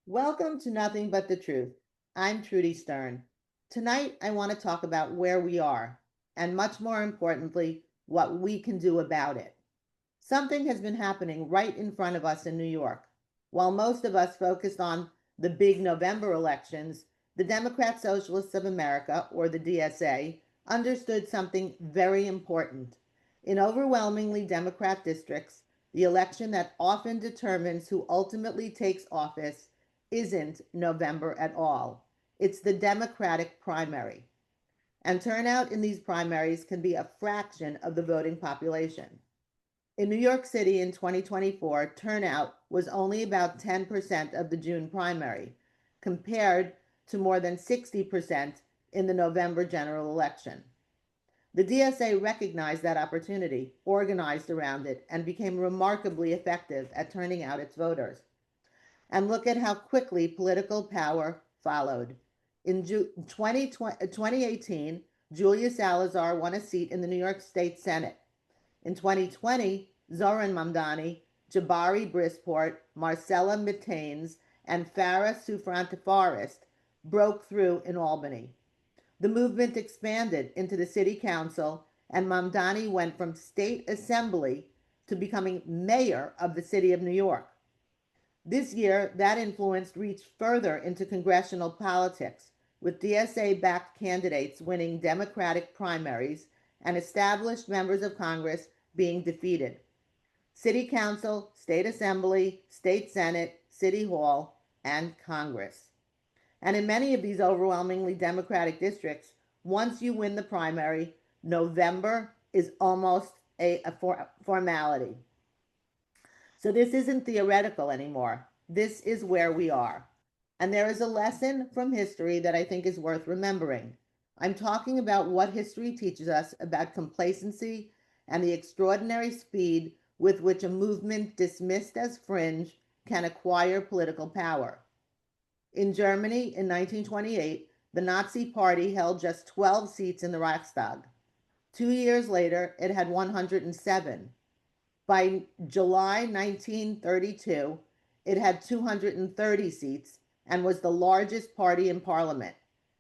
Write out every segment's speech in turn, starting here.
Welcome to Nothing But the Truth. I'm Trudy Stern. Tonight, I want to talk about where we are, and much more importantly, what we can do about it. Something has been happening right in front of us in New York. While most of us focused on the big November elections, the Democrat Socialists of America, or the DSA, understood something very important. In overwhelmingly Democrat districts, the election that often determines who ultimately takes office isn't November at all. It's the Democratic primary. And turnout in these primaries can be a fraction of the voting population. In New York City in 2024, turnout was only about 10% of the June primary, compared to more than 60% in the November general election. The DSA recognized that opportunity, organized around it, and became remarkably effective at turning out its voters. And look at how quickly political power followed. In 2018, Julia Salazar won a seat in the New York State Senate. In 2020, Zoran Mamdani, Jabari Brisport, Marcella Mitaines, and Farah Sufrantiforest broke through in Albany. The movement expanded into the city council, and Mamdani went from state assembly to becoming mayor of the city of New York. This year, that influence reached further into congressional politics, with DSA-backed candidates winning Democratic primaries and established members of Congress being defeated. City Council, State Assembly, State Senate, City Hall, and Congress. And in many of these overwhelmingly Democratic districts, once you win the primary, November is almost a formality. So this isn't theoretical anymore. This is where we are. And there is a lesson from history that I think is worth remembering. I'm talking about what history teaches us about complacency and the extraordinary speed with which a movement dismissed as fringe can acquire political power. In Germany in 1928, the Nazi Party held just 12 seats in the Reichstag. 2 years later, it had 107. By July 1932, it had 230 seats and was the largest party in parliament.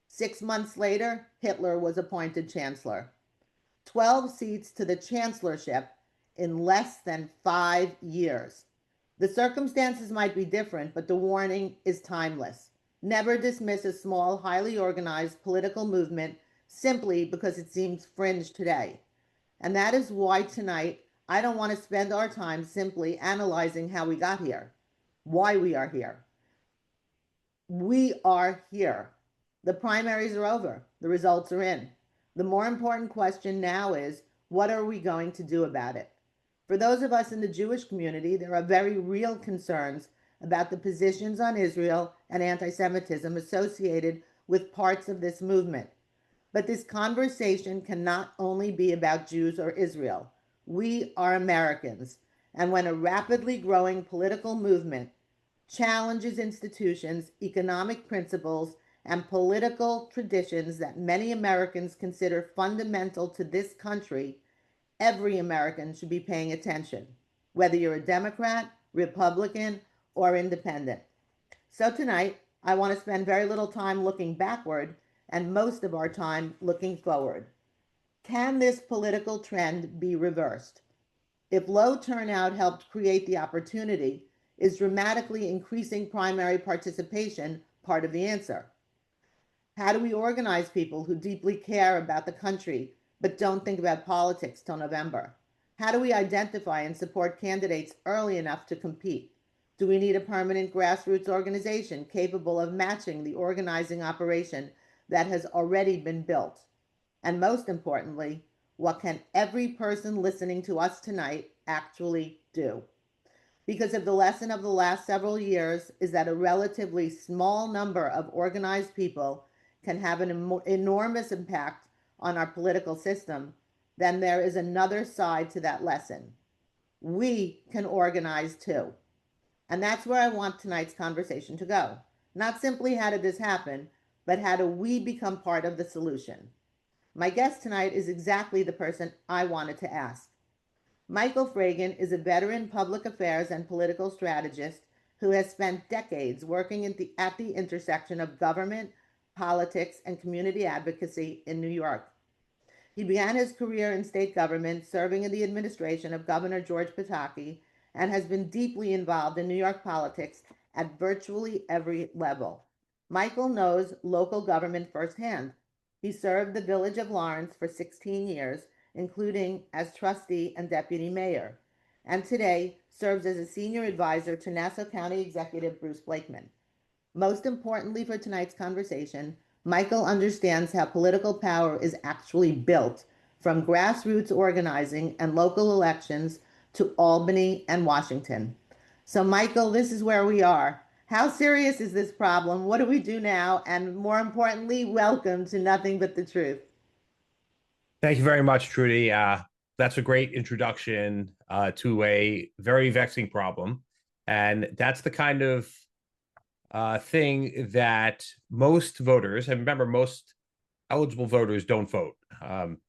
6 months later, Hitler was appointed chancellor. 12 seats to the chancellorship in less than 5 years. The circumstances might be different, but the warning is timeless. Never dismiss a small, highly organized political movement simply because it seems fringe today. And that is why tonight I don't want to spend our time simply analyzing how we got here, why we are here. We are here. The primaries are over. The results are in. The more important question now is, what are we going to do about it? For those of us in the Jewish community, there are very real concerns about the positions on Israel and anti-Semitism associated with parts of this movement. But this conversation cannot only be about Jews or Israel. We are Americans, and when a rapidly growing political movement challenges institutions, economic principles, and political traditions that many Americans consider fundamental to this country, every American should be paying attention, whether you're a Democrat, Republican, or independent. So tonight, I want to spend very little time looking backward and most of our time looking forward. Can this political trend be reversed? If low turnout helped create the opportunity, is dramatically increasing primary participation part of the answer? How do we organize people who deeply care about the country but don't think about politics till November? How do we identify and support candidates early enough to compete? Do we need a permanent grassroots organization capable of matching the organizing operation that has already been built? And most importantly, what can every person listening to us tonight actually do? Because if the lesson of the last several years is that a relatively small number of organized people can have an enormous impact on our political system, then there is another side to that lesson. We can organize too. And that's where I want tonight's conversation to go. Not simply how did this happen, but how do we become part of the solution? My guest tonight is exactly the person I wanted to ask. Michael Fragin is a veteran public affairs and political strategist who has spent decades working at the intersection of government, politics, and community advocacy in New York. He began his career in state government, serving in the administration of Governor George Pataki, and has been deeply involved in New York politics at virtually every level. Michael knows local government firsthand. He served the village of Lawrence for 16 years, including as trustee and deputy mayor, and today serves as a senior advisor to Nassau County Executive Bruce Blakeman. Most importantly for tonight's conversation, Michael understands how political power is actually built, from grassroots organizing and local elections to Albany and Washington. So, Michael, this is where we are. How serious is this problem? What do we do now? And more importantly, welcome to Nothing But the Truth. Thank you very much, Trudy. That's a great introduction to a very vexing problem. And that's the kind of thing that most voters, and remember, most eligible voters don't vote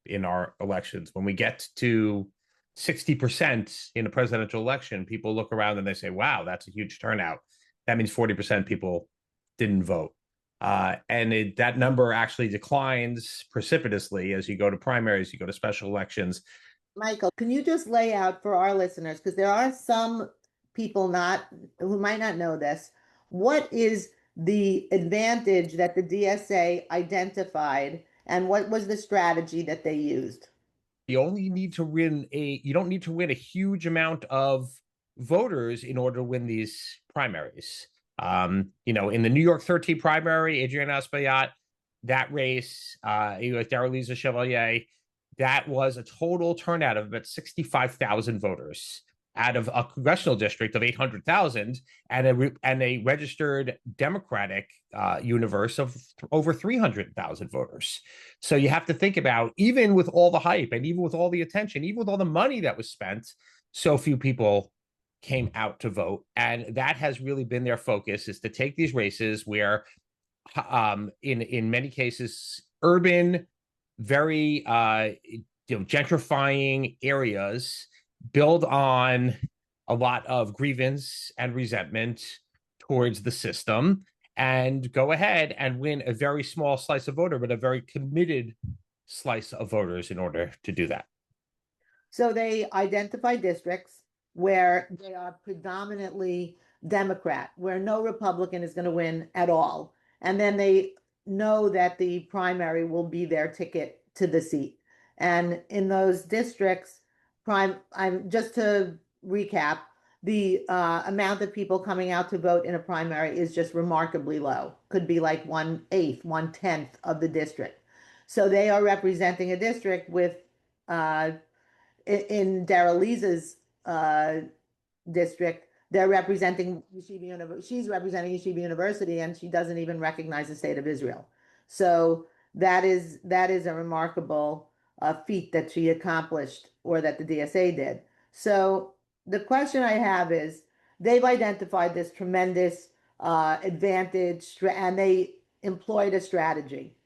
in our elections. When we get to 60% in a presidential election, people look around and they say, wow, that's a huge turnout. That means 40% people didn't vote. That number actually declines precipitously as you go to primaries, you go to special elections. Michael, can you just lay out for our listeners, because there are some people who might not know this, what is the advantage that the DSA identified and what was the strategy that they used? You only need to you don't need to win a huge amount of voters in order to win these primaries. In the New York 13 primary, Adrienne Espaillat, that race, Darrell-Lisa Chevalier, that was a total turnout of about 65,000 voters out of a congressional district of 800,000 and a registered Democratic universe of over 300,000 voters. So you have to think about, even with all the hype and even with all the attention, even with all the money that was spent, so few people came out to vote. And that has really been their focus, is to take these races where in many cases, urban, very gentrifying areas build on a lot of grievance and resentment towards the system and go ahead and win a very small slice of voter, but a very committed slice of voters in order to do that. So they identify districts where they are predominantly Democrat, where no Republican is going to win at all. And then they know that the primary will be their ticket to the seat. And in those districts, just to recap, the amount of people coming out to vote in a primary is just remarkably low. Could be like 1/8, 1/10 of the district. So they are representing a district with, in Darrell-Lisa's district, they're representing Yeshiva University. She's representing Yeshiva University, and she doesn't even recognize the state of Israel. So that is a remarkable feat that she accomplished, or that the DSA did. So the question I have is, they've identified this tremendous advantage, and they employed a strategy.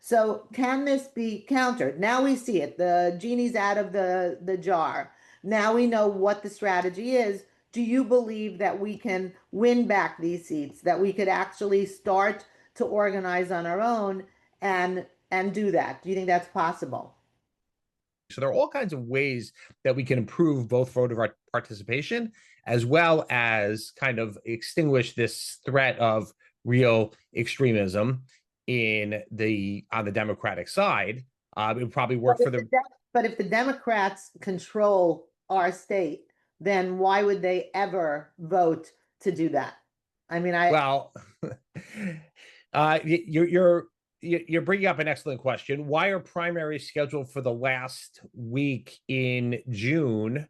So can this be countered? Now we see it. The genie's out of the jar. Now we know what the strategy is. Do you believe that we can win back these seats, that we could actually start to organize on our own and do that? Do you think that's possible? So there are all kinds of ways that we can improve both voter participation as well as kind of extinguish this threat of real extremism on the Democratic side. It would probably work for the. But if the Democrats control our state, then why would they ever vote to do that? I mean, you're bringing up an excellent question. Why are primaries scheduled for the last week in June,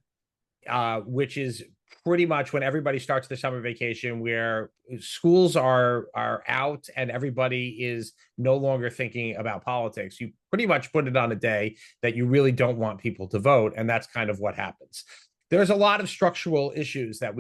which is pretty much when everybody starts their summer vacation, where schools are out and everybody is no longer thinking about politics? You pretty much put it on a day that you really don't want people to vote, and that's kind of what happens. There's a lot of structural issues that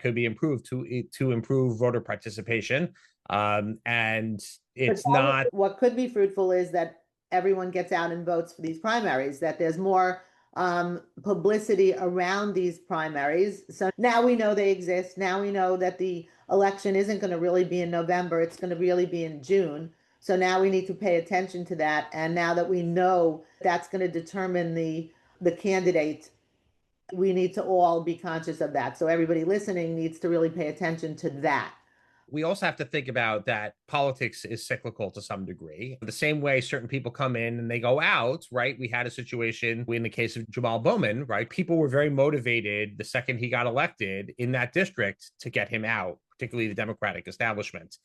could be improved to improve voter participation, and it's not. What could be fruitful is that everyone gets out and votes for these primaries, that there's more publicity around these primaries. So now we know they exist. Now we know that the election isn't going to really be in November, it's going to really be in June. So now we need to pay attention to that. And now that we know that's going to determine the candidate, we need to all be conscious of that. So everybody listening needs to really pay attention to that. We also have to think about that politics is cyclical to some degree. The same way certain people come in and they go out, right? We had a situation in the case of Jamal Bowman, right? People were very motivated the second he got elected in that district to get him out, particularly the Democratic establishment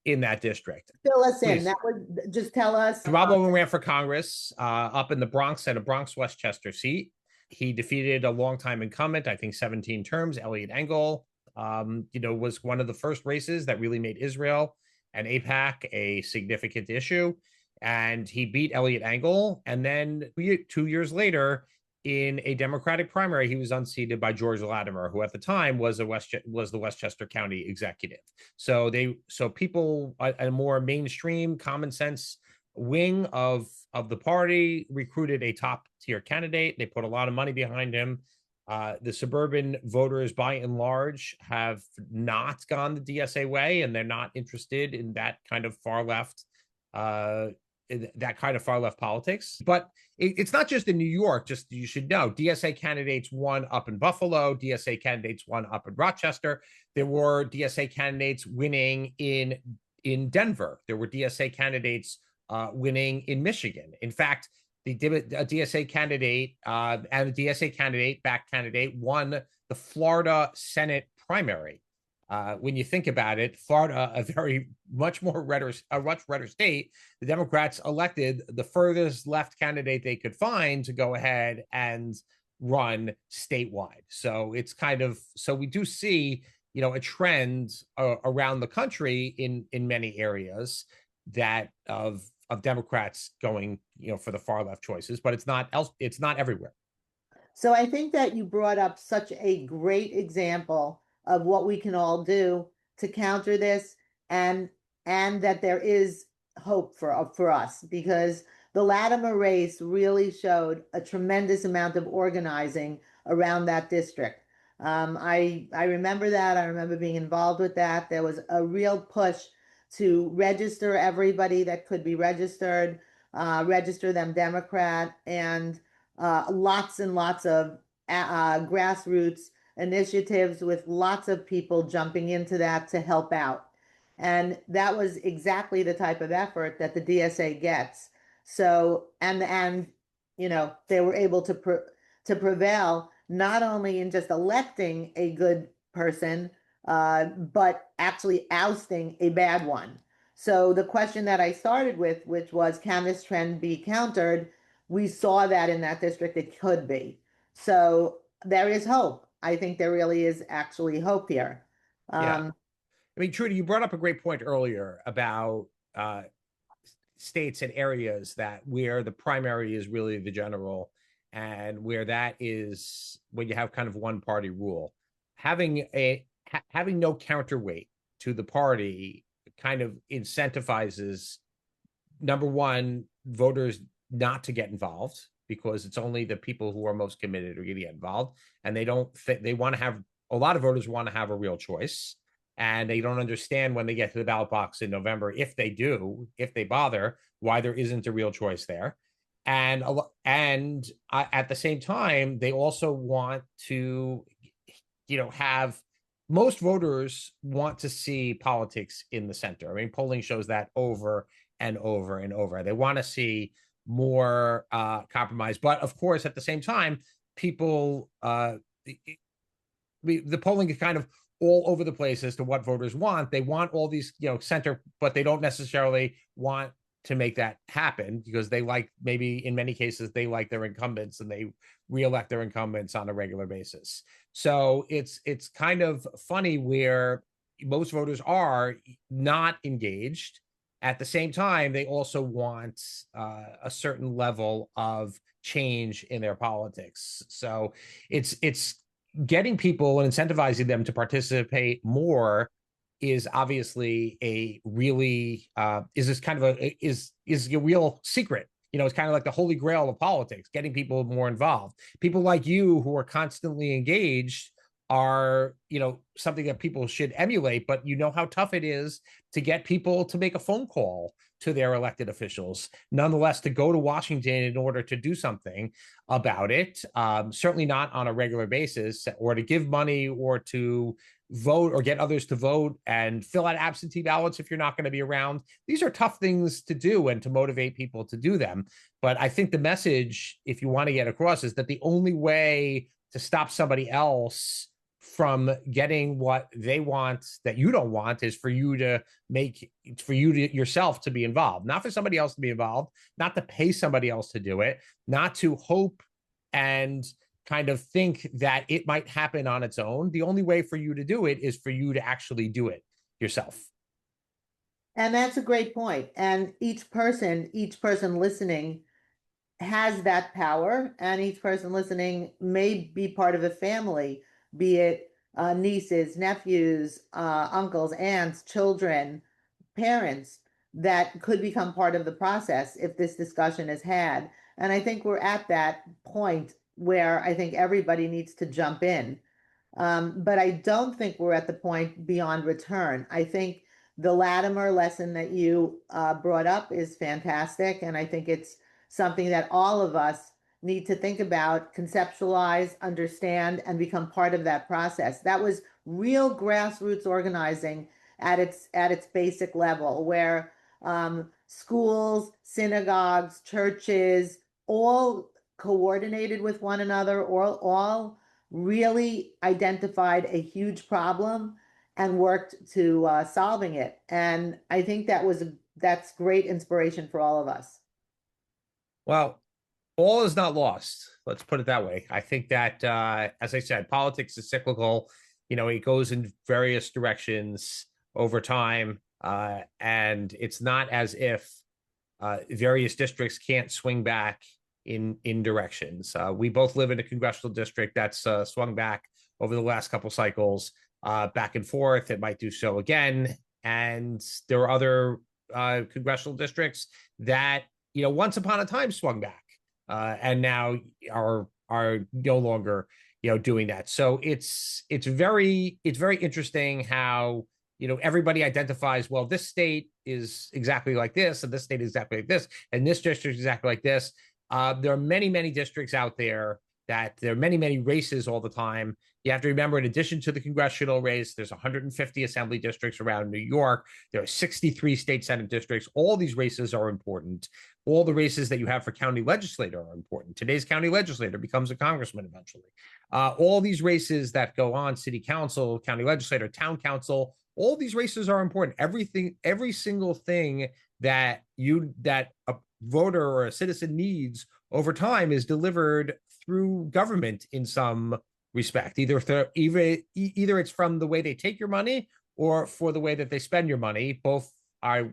in that district. Fill us in. Please. That would just tell us. Jamal Bowman ran for Congress up in the Bronx at a Bronx Westchester seat. He defeated a longtime incumbent, I think 17 terms, Elliot Engel. Was one of the first races that really made Israel and AIPAC a significant issue. And he beat Elliot Engel. And then 2 years later, in a Democratic primary, he was unseated by George Latimer, who at the time was the Westchester County executive. So people, a more mainstream, common sense wing of the party recruited a top tier candidate. They put a lot of money behind him. The suburban voters, by and large, have not gone the DSA way, and they're not interested in that kind of far left politics. But it's not just in New York. Just you should know, DSA candidates won up in Buffalo. DSA candidates won up in Rochester. There were DSA candidates winning in Denver. There were DSA candidates winning in Michigan. In fact, a DSA candidate and a DSA back candidate won the Florida Senate primary. When you think about it, Florida, a much redder state, the Democrats elected the furthest left candidate they could find to go ahead and run statewide. So we do see, a trend around the country in many areas that of Democrats going, for the far left choices, but it's not everywhere. So I think that you brought up such a great example of what we can all do to counter this, and that there is hope for us, because the Latimer race really showed a tremendous amount of organizing around that district. I remember that. I remember being involved with that. There was a real push to register everybody that could be registered, register them Democrat, and lots and lots of grassroots initiatives with lots of people jumping into that to help out. And that was exactly the type of effort that the DSA gets. So, and they were able to prevail not only in just electing a good person, but actually ousting a bad one. So the question that I started with, which was, can this trend be countered? We saw that in that district it could be. So there is hope. I think there really is actually hope here. Yeah. I mean, Trudy, you brought up a great point earlier about states and areas where the primary is really the general, and where that is when you have kind of one party rule. Having no counterweight to the party kind of incentivizes, number one, voters not to get involved, because it's only the people who are most committed who are going to get involved, and they want to have, a lot of voters want to have a real choice, and they don't understand when they get to the ballot box in November, if they bother, why there isn't a real choice there. And at the same time, they also want to, have, most voters want to see politics in the center. I mean, polling shows that over and over and over. They want to see more compromise. But of course, at the same time, people, the polling is kind of all over the place as to what voters want. They want all these, center, but they don't necessarily want to make that happen, because they maybe in many cases, they like their incumbents and they reelect their incumbents on a regular basis. So it's kind of funny where most voters are not engaged. At the same time, they also want a certain level of change in their politics. So it's getting people and incentivizing them to participate more is obviously a really is a real secret it's kind of like the holy grail of politics, getting people more involved. People like you who are constantly engaged are, something that people should emulate, but you know how tough it is to get people to make a phone call to their elected officials, nonetheless, to go to Washington in order to do something about it. Certainly not on a regular basis, or to give money, or to vote, or get others to vote and fill out absentee ballots if you're not going to be around. These are tough things to do and to motivate people to do them. But I think the message, if you want to get across, is that the only way to stop somebody else from getting what they want that you don't want is for you to yourself to be involved, not for somebody else to be involved, not to pay somebody else to do it, not to hope and kind of think that it might happen on its own. The only way for you to do it is for you to actually do it yourself. And that's a great point. And each person listening has that power, and each person listening may be part of a family, be it nieces, nephews, uncles, aunts, children, parents, that could become part of the process if this discussion is had. And I think we're at that point where I think everybody needs to jump in. But I don't think we're at the point beyond return. I think the Latimer lesson that you brought up is fantastic. And I think it's something that all of us need to think about, conceptualize, understand, and become part of that process. That was real grassroots organizing at its basic level, where schools, synagogues, churches, all coordinated with one another, or all really identified a huge problem and worked to solving it. And I think that's great inspiration for all of us. Well, all is not lost. Let's put it that way. I think that, as I said, politics is cyclical. It goes in various directions over time, and it's not as if various districts can't swing back in directions. We both live in a congressional district that's swung back over the last couple cycles, back and forth. It might do so again, and there are other congressional districts that once upon a time swung back, and now are no longer doing that. So it's very interesting how everybody identifies, well, this state is exactly like this, and this state is exactly like this, and this district is exactly like this. There are many districts out there, that there are many races all the time. You have to remember, in addition to the congressional race, there's 150 assembly districts around New York. There are 63 state senate districts. All these races are important. All the races that you have for county legislator are important. Today's county legislator becomes a congressman eventually. All these races that go on, city council, county legislator, town council, all these races are important. Every single thing that a voter or a citizen needs over time is delivered through government in some respect. Either it's from the way they take your money, or for the way that they spend your money. Both are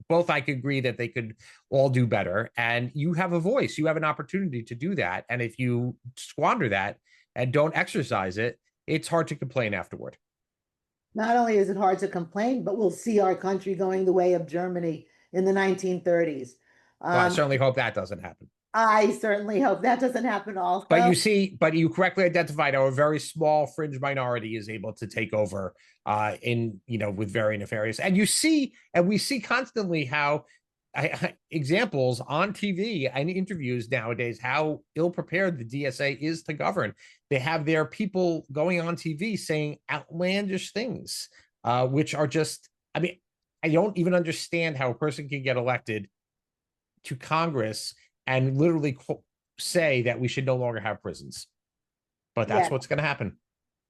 both, I could agree that they could all do better. And you have a voice, you have an opportunity to do that. And if you squander that and don't exercise it, it's hard to complain afterward. Not only is it hard to complain, but we'll see our country going the way of Germany in the 1930s. Well, I Um, certainly hope that doesn't happen. I certainly hope that doesn't happen But also. you correctly identified how a very small fringe minority is able to take over with very nefarious. And we see constantly how examples on TV and interviews nowadays, how ill prepared the DSA is to govern. They have their people going on TV saying outlandish things, which are just, I mean, I don't even understand how a person can get elected to Congress and literally say that we should no longer have prisons. But that's Yeah, what's going to happen.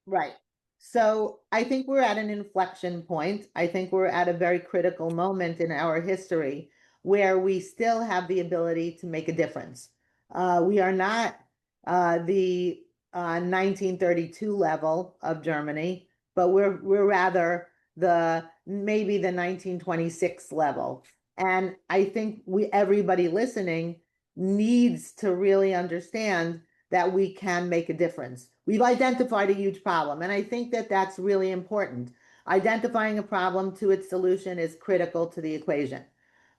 right. So I think we're at an inflection point. I think we're at a very critical moment in our history where we still have the ability to make a difference. We are not the 1932 level of Germany, but we're rather maybe the 1926 level. And I think everybody listening needs to really understand that we can make a difference. We've identified a huge problem, and I think that that's really important. Identifying a problem to its solution is critical to the equation.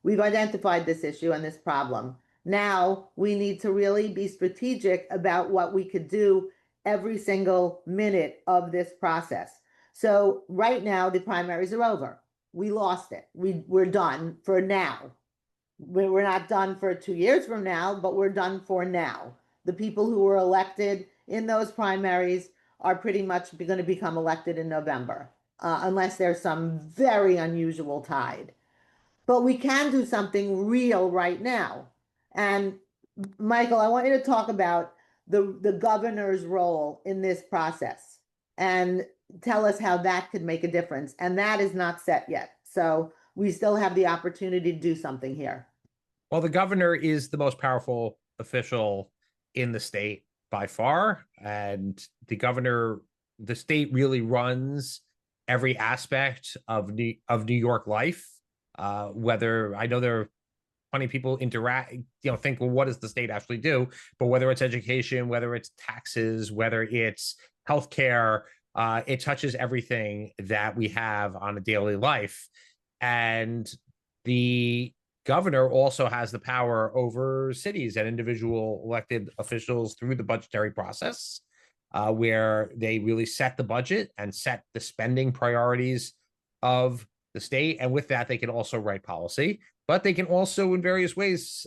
we've identified this issue and this problem. Now we need to really be strategic about what we could do every single minute of this process. So right now the primaries are over. We lost it. We're done for now. We're not done for 2 years from now, but we're done for now. The people who were elected in those primaries are pretty much going to become elected in November, unless there's some very unusual tide. But we can do something real right now. And Michael, I want you to talk about the governor's role in this process and tell us how that could make a difference. And that is not set yet. So we still have the opportunity to do something here. Well, the governor is the most powerful official in the state by far. And the state really runs every aspect of New York life. Whether I know there are plenty of people think, well, what does the state actually do? But whether it's education, whether it's taxes, whether it's healthcare, it touches everything that we have on a daily life. And the governor also has the power over cities and individual elected officials through the budgetary process, where they really set the budget and set the spending priorities of the state. And with that, they can also write policy, but they can also, in various ways,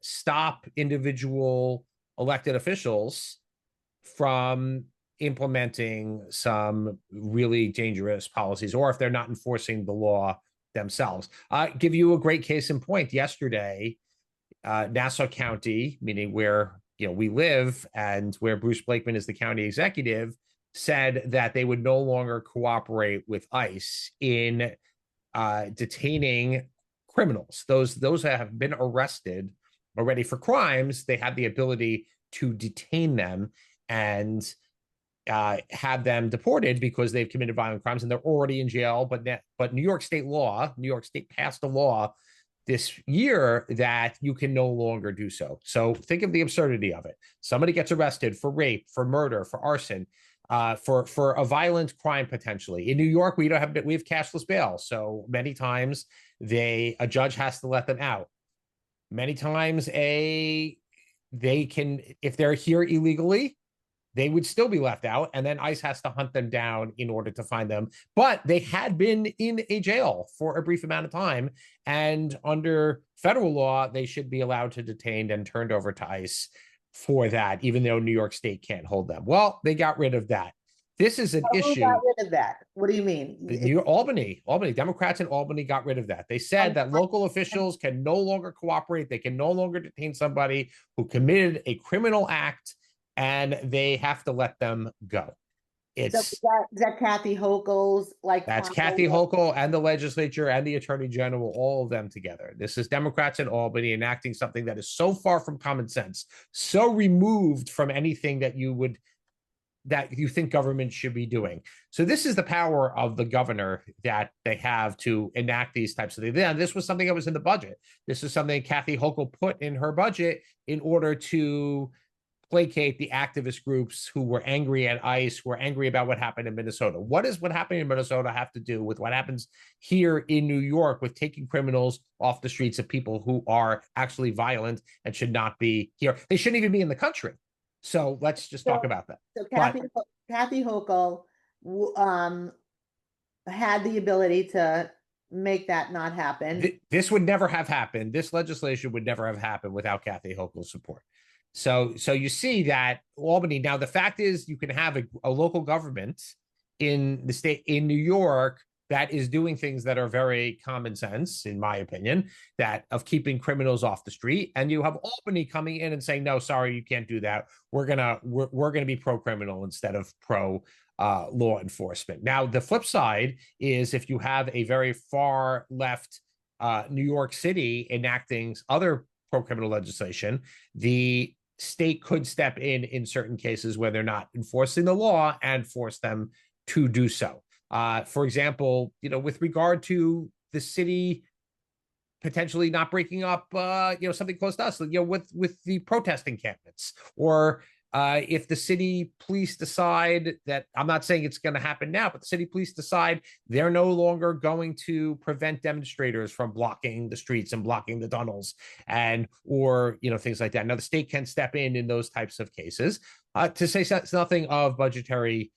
stop individual elected officials from implementing some really dangerous policies, or if they're not enforcing the law themselves. Give you a great case in point. Yesterday, Nassau County, meaning where we live and where Bruce Blakeman is the county executive, said that they would no longer cooperate with ICE in detaining criminals. Those that have been arrested already for crimes, they have the ability to detain them and have them deported because they've committed violent crimes and they're already in jail. But New York State passed a law this year that you can no longer do so. So think of the absurdity of it. Somebody gets arrested for rape, for murder, for arson, for a violent crime potentially. In New York, we have cashless bail. So many times a judge has to let them out. Many times they can, if they're here illegally, they would still be left out, and then ICE has to hunt them down in order to find them. But they had been in a jail for a brief amount of time, and under federal law, they should be allowed to detained and turned over to ICE for that, even though New York State can't hold them. Well, they got rid of that. This is an issue. Who got rid of that? What do you mean? Albany, Democrats in Albany got rid of that. They said that local officials can no longer cooperate. They can no longer detain somebody who committed a criminal act, and they have to let them go. Is that Kathy Hochul's that's Kathy Hochul and the legislature and the attorney general, all of them together. This is Democrats in Albany enacting something that is so far from common sense, so removed from anything that you think government should be doing. So this is the power of the governor that they have to enact these types of things. And this was something that was in the budget. This is something Kathy Hochul put in her budget in order to placate the activist groups who were angry at ICE, who were angry about what happened in Minnesota. What does what happened in Minnesota have to do with what happens here in New York with taking criminals off the streets of people who are actually violent and should not be here? They shouldn't even be in the country. So let's just talk about that. So Kathy Hochul had the ability to make that not happen. This would never have happened. This legislation would never have happened without Kathy Hochul's support. So you see that Albany, now the fact is you can have a local government in the state, in New York, that is doing things that are very common sense, in my opinion, that of keeping criminals off the street. And you have Albany coming in and saying, no, sorry, you can't do that. We're gonna be pro-criminal instead of pro law enforcement. Now, the flip side is if you have a very far left New York City enacting other pro-criminal legislation, the state could step in certain cases where they're not enforcing the law and force them to do so. For example, with regard to the city potentially not breaking up, something close to us, with the protest encampments, or If the city police decide that, I'm not saying it's going to happen now, but the city police decide they're no longer going to prevent demonstrators from blocking the streets and blocking the tunnels or things like that. Now the state can step in those types of cases. To say nothing of budgetary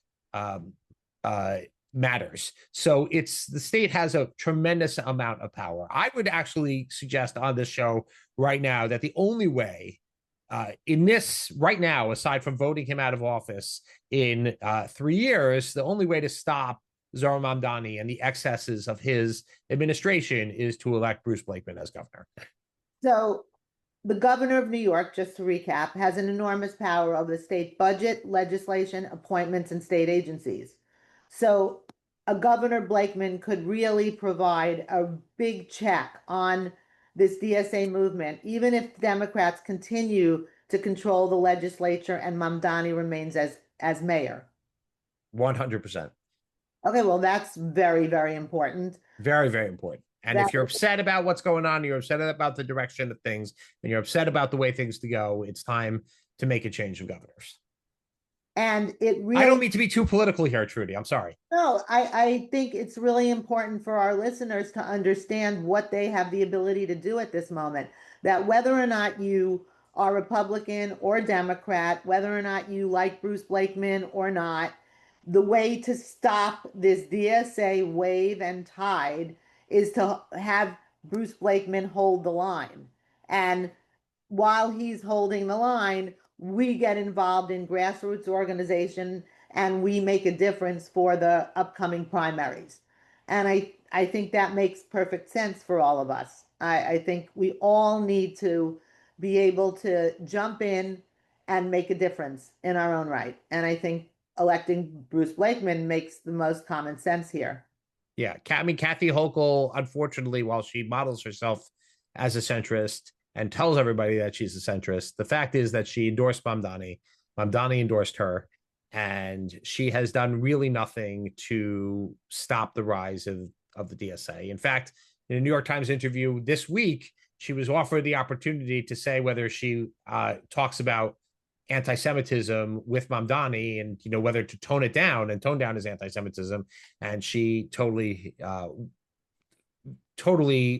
matters. So the state has a tremendous amount of power. I would actually suggest on this show right now that the only way in this right now, aside from voting him out of office in 3 years, the only way to stop Zohran Mamdani and the excesses of his administration is to elect Bruce Blakeman as governor. So the governor of New York, just to recap, has an enormous power over the state budget, legislation, appointments, and state agencies. So a Governor Blakeman could really provide a big check on this DSA movement, even if Democrats continue to control the legislature and Mamdani remains as mayor. 100%. Okay, well, that's very, very important. Very, very important. And if you're upset about what's going on, you're upset about the direction of things, and you're upset about the way things to go, it's time to make a change of governors. And it really, I don't mean to be too political here, Trudy. I'm sorry. No, I think it's really important for our listeners to understand what they have the ability to do at this moment. That whether or not you are Republican or Democrat, whether or not you like Bruce Blakeman or not, the way to stop this DSA wave and tide is to have Bruce Blakeman hold the line. And while he's holding the line, we get involved in grassroots organization and we make a difference for the upcoming primaries. And I think that makes perfect sense for all of us. I think we all need to be able to jump in and make a difference in our own right. And I think electing Bruce Blakeman makes the most common sense here. Yeah. I mean, Kathy Hochul, unfortunately, while she models herself as a centrist and tells everybody that she's a centrist, the fact is that she endorsed Mamdani. Mamdani endorsed her, and she has done really nothing to stop the rise of the DSA. In fact, in a New York Times interview this week, she was offered the opportunity to say whether she talks about anti-Semitism with Mamdani and whether to tone down his anti-Semitism, and she totally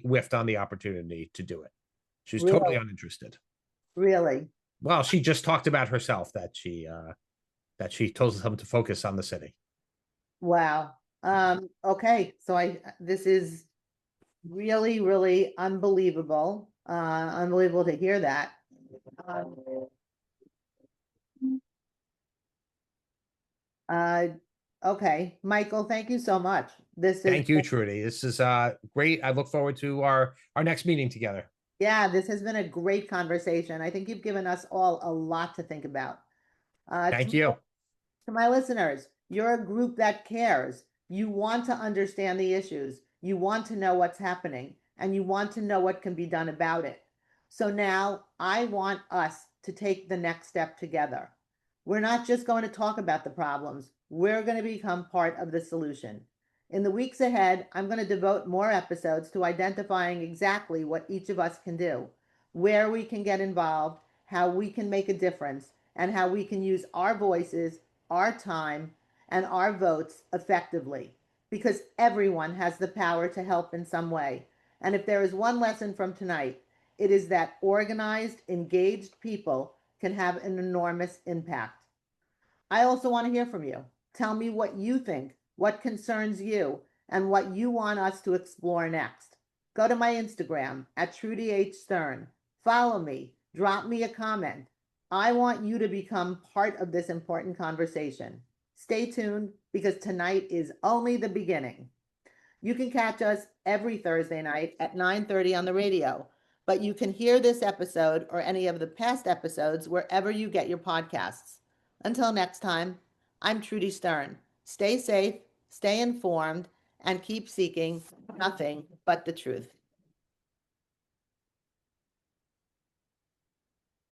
whiffed on the opportunity to do it. She was totally uninterested. Really? Well, she just talked about herself that she told them to focus on the city. Wow. Okay, so this is really, really unbelievable. Unbelievable to hear that. Okay, Michael, thank you so much. Thank you, Trudy. This is great. I look forward to our next meeting together. Yeah, this has been a great conversation. I think you've given us all a lot to think about. Thank you. To my listeners, you're a group that cares. You want to understand the issues. You want to know what's happening, and you want to know what can be done about it. So now I want us to take the next step together. We're not just going to talk about the problems. We're going to become part of the solution. In the weeks ahead, I'm going to devote more episodes to identifying exactly what each of us can do, where we can get involved, how we can make a difference, and how we can use our voices, our time, and our votes effectively. Because everyone has the power to help in some way. And if there is one lesson from tonight, it is that organized, engaged people can have an enormous impact. I also want to hear from you. Tell me what you think, what concerns you, and what you want us to explore next. Go to my Instagram at Trudy H. Stern. Follow me. Drop me a comment. I want you to become part of this important conversation. Stay tuned because tonight is only the beginning. You can catch us every Thursday night at 9:30 on the radio, but you can hear this episode or any of the past episodes wherever you get your podcasts. Until next time, I'm Trudy Stern. Stay safe, stay informed, and keep seeking nothing but the truth.